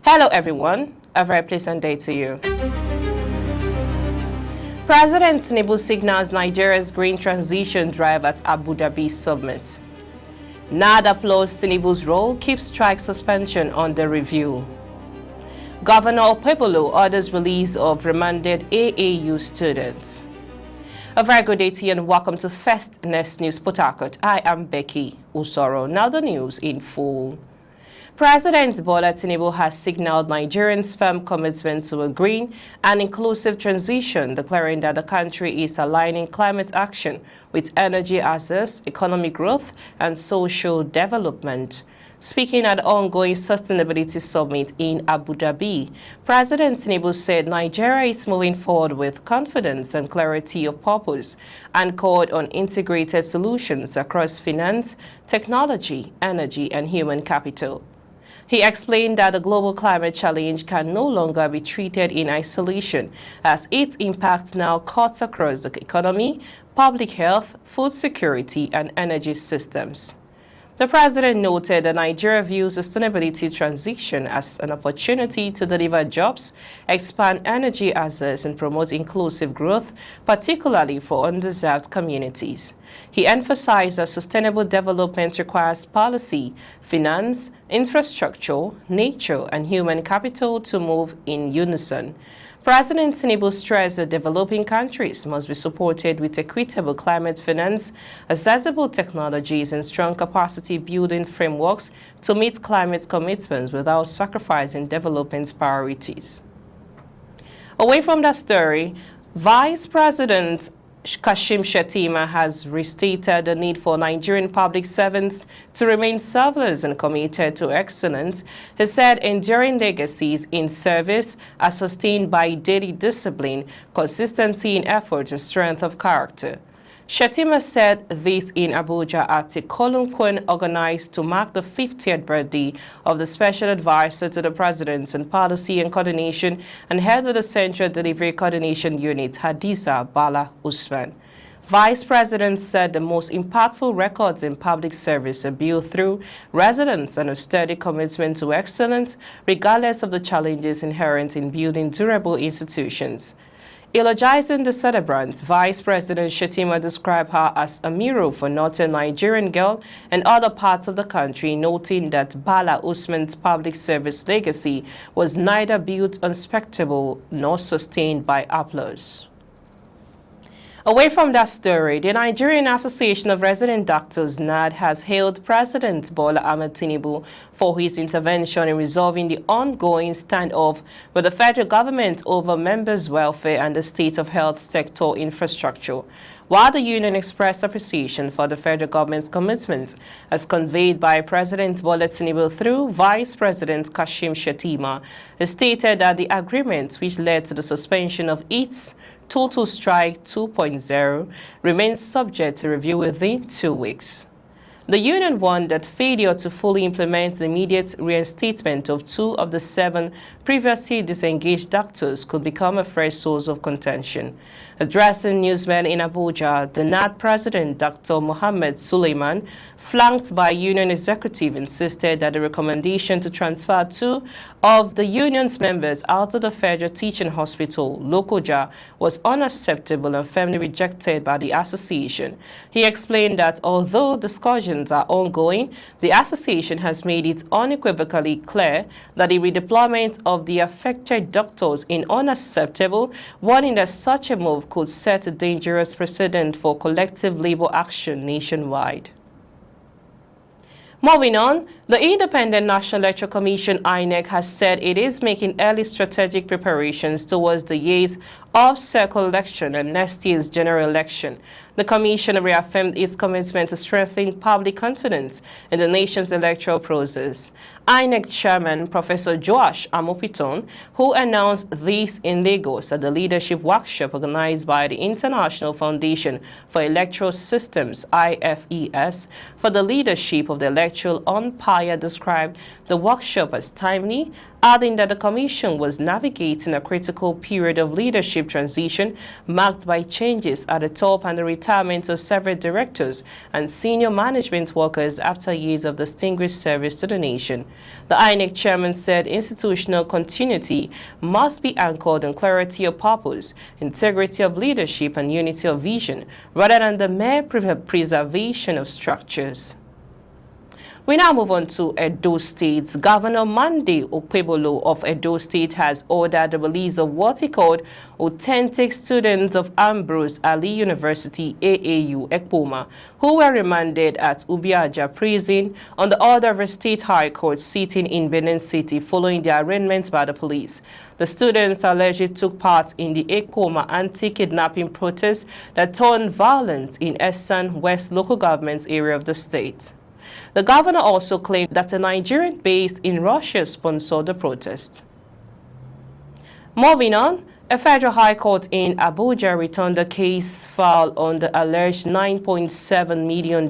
Hello everyone, a very pleasant day to you. President Tinubu signals Nigeria's green transition drive at Abu Dhabi summit. NAD applauds Tinubu's role, keeps strike suspension under review. Governor Okpebholo orders release of remanded AAU students. A very good day to you and welcome to First Next News Port Harcourt. I am Becky Usoro. Now the news in full. President Bola Tinubu has signaled Nigerians' firm commitment to a green and inclusive transition, declaring that the country is aligning climate action with energy access, economic growth, and social development. Speaking at the ongoing Sustainability Summit in Abu Dhabi, President Tinubu said Nigeria is moving forward with confidence and clarity of purpose and called on integrated solutions across finance, technology, energy, and human capital. He explained that the global climate challenge can no longer be treated in isolation, as its impact now cuts across the economy, public health, food security, and energy systems. The president noted that Nigeria views sustainability transition as an opportunity to deliver jobs, expand energy access, and promote inclusive growth, particularly for underserved communities. He emphasized that sustainable development requires policy, finance, infrastructure, nature, and human capital to move in unison. President Tinubu stressed that developing countries must be supported with equitable climate finance, accessible technologies, and strong capacity building frameworks to meet climate commitments without sacrificing development priorities. Away from that story, Vice President Kashim Shettima has restated the need for Nigerian public servants to remain selfless and committed to excellence. He said enduring legacies in service are sustained by daily discipline, consistency in effort, and strength of character. Shettima said this in Abuja at a colloquium organized to mark the 50th birthday of the Special Advisor to the President on Policy and Coordination and head of the Central Delivery Coordination Unit, Hadiza Bala Usman. Vice President said the most impactful records in public service are built through resilience and a steady commitment to excellence, regardless of the challenges inherent in building durable institutions. Eulogizing the celebrant, Vice President Shettima described her as a mirror for Northern Nigerian girl and other parts of the country, noting that Bala Usman's public service legacy was neither built on spectacle nor sustained by applause. Away from that story, the Nigerian Association of Resident Doctors, NAD, has hailed President Bola Ahmed Tinubu for his intervention in resolving the ongoing standoff with the federal government over members' welfare and the state of health sector infrastructure. While the union expressed appreciation for the federal government's commitment, as conveyed by President Bola Tinubu through Vice President Kashim Shettima, he stated that the agreement, which led to the suspension of its Total Strike 2.0 remains subject to review within 2 weeks. The union warned that failure to fully implement the immediate reinstatement of 2 of the 7 previously disengaged doctors could become a fresh source of contention. Addressing newsmen in Abuja, the NAD president, Dr. Mohammed Suleiman, flanked by union executive, insisted that the recommendation to transfer 2 of the union's members out of the Federal Teaching Hospital, Lokoja, was unacceptable and firmly rejected by the association. He explained that although discussions are ongoing, the association has made it unequivocally clear that the redeployment of the affected doctors is unacceptable, warning that such a move could set a dangerous precedent for collective labor action nationwide. Moving on, the Independent National Electoral Commission (INEC) has said it is making early strategic preparations towards the year's off-cycle election and next year's general election. The Commission reaffirmed its commitment to strengthening public confidence in the nation's electoral process. INEC Chairman Professor Joash Amopiton, who announced this in Lagos at the leadership workshop organized by the International Foundation for Electoral Systems (IFES) for the leadership of the electoral umpire Aya described the workshop as timely, adding that the Commission was navigating a critical period of leadership transition marked by changes at the top and the retirement of several directors and senior management workers after years of distinguished service to the nation. The INEC chairman said institutional continuity must be anchored in clarity of purpose, integrity of leadership, and unity of vision, rather than the mere preservation of structures. We now move on to Edo State. Governor Monday Okpebholo of Edo State has ordered the release of what he called authentic students of Ambrose Ali University, AAU, Ekpoma, who were remanded at Ubiaja prison on the order of a state high court sitting in Benin City following the arraignment by the police. The students allegedly took part in the Ekpoma anti-kidnapping protest that turned violent in Eastern West local government area of the state. The governor also claimed that a Nigerian based in Russia sponsored the protest. Moving on, a federal high court in Abuja returned a case filed on the alleged $9.7 million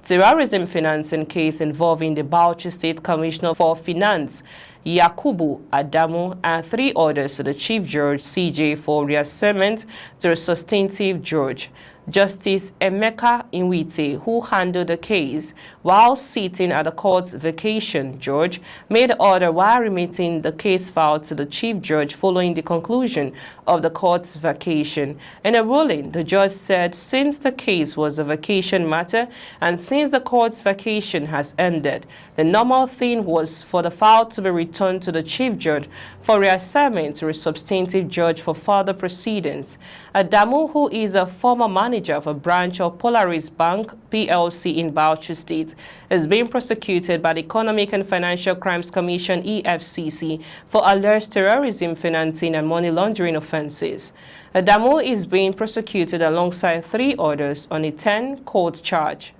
terrorism financing case involving the Bauchi State Commissioner for Finance, Yakubu Adamu, and 3 orders to the Chief Judge CJ for reassignment to the substantive judge. Justice Emeka Inwite, who handled the case while sitting at the court's vacation judge, made the order while remitting the case file to the chief judge following the conclusion of the court's vacation. In a ruling, the judge said since the case was a vacation matter and since the court's vacation has ended, the normal thing was for the file to be returned to the chief judge for reassignment to a substantive judge for further proceedings. Adamu, who is a former manager of a branch of Polaris Bank PLC in Bauchi State, is being prosecuted by the Economic and Financial Crimes Commission EFCC for alleged terrorism financing and money laundering offenses. Adamu is being prosecuted alongside 3 others on a 10-count charge.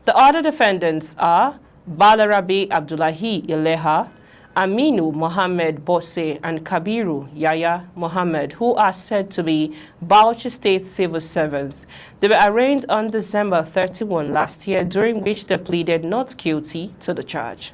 The other defendants are Balarabe Abdullahi Ileha, Aminu Mohammed Bosse, and Kabiru Yaya Mohammed, who are said to be Bauchi State civil servants. They were arraigned on December 31 last year, during which they pleaded not guilty to the charge.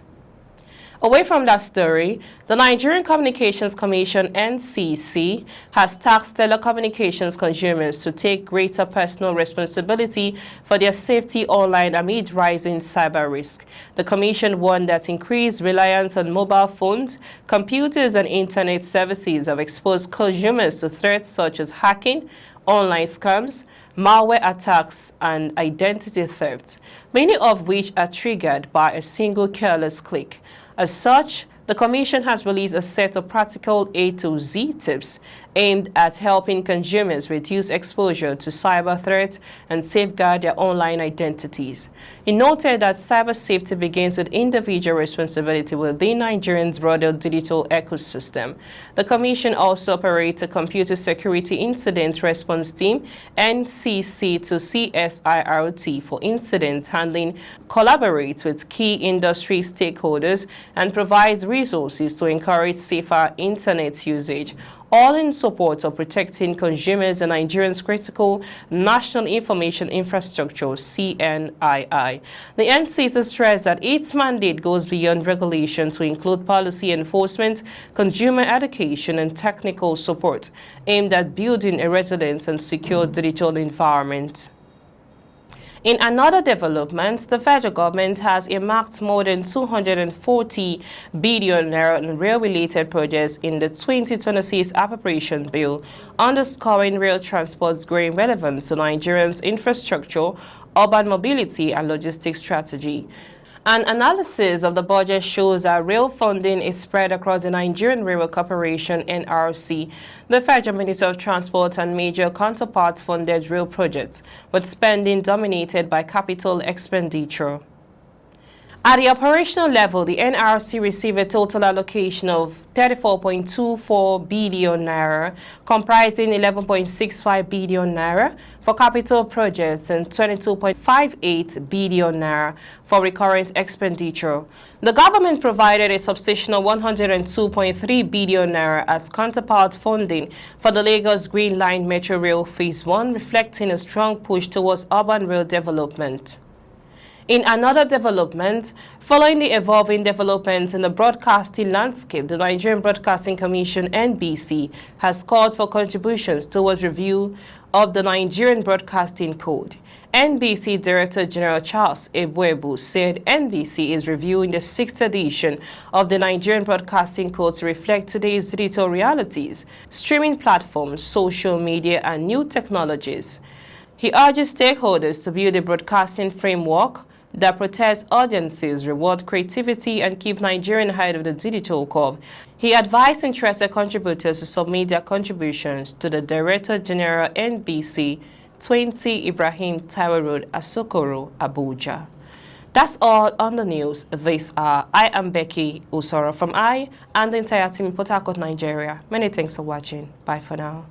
Away from that story, the Nigerian Communications Commission (NCC) has tasked telecommunications consumers to take greater personal responsibility for their safety online amid rising cyber risk. The Commission warned that increased reliance on mobile phones, computers, and internet services have exposed consumers to threats such as hacking, online scams, malware attacks, and identity theft, many of which are triggered by a single careless click. As such, the Commission has released a set of practical A to Z tips aimed at helping consumers reduce exposure to cyber threats and safeguard their online identities. It noted that cyber safety begins with individual responsibility within Nigerians' broader digital ecosystem. The Commission also operates a Computer Security Incident Response Team (NCC to CSIRT) for incident handling, collaborates with key industry stakeholders, and provides resources to encourage safer internet usage, all in support of protecting consumers and Nigerians' critical national information infrastructure (CNII). The NCC stressed that its mandate goes beyond regulation to include policy enforcement, consumer education, and technical support aimed at building a resilient and secure digital environment. In another development, the federal government has earmarked more than 240 billion naira in rail-related projects in the 2026 appropriation bill, underscoring rail transport's growing relevance to Nigerians' infrastructure, urban mobility, and logistics strategy. An analysis of the budget shows that rail funding is spread across the Nigerian Railway Corporation (NRC), the Federal Ministry of Transport, and major counterparts funded rail projects, with spending dominated by capital expenditure. At the operational level, the NRC received a total allocation of 34.24 billion naira, comprising 11.65 billion naira for capital projects and 22.58 billion naira for recurrent expenditure. The government provided a substantial 102.3 billion naira as counterpart funding for the Lagos Green Line Metro Rail Phase 1, reflecting a strong push towards urban rail development. In another development, following the evolving developments in the broadcasting landscape, the Nigerian Broadcasting Commission (NBC) has called for contributions towards review of the Nigerian Broadcasting Code. NBC Director General Charles Ebuebu said NBC is reviewing the 6th edition of the Nigerian Broadcasting Code to reflect today's digital realities, streaming platforms, social media, and new technologies. He urges stakeholders to build a broadcasting framework that protects audiences, reward creativity, and keep Nigerian ahead of the digital curve. He advised interested contributors to submit their contributions to the Director General NBC, 20 Ibrahim Taiwo Road, Asokoro, Abuja. That's all on the news this hour. I am Becky Usoro from and the entire team in Port Harcourt, Nigeria. Many thanks for watching. Bye for now.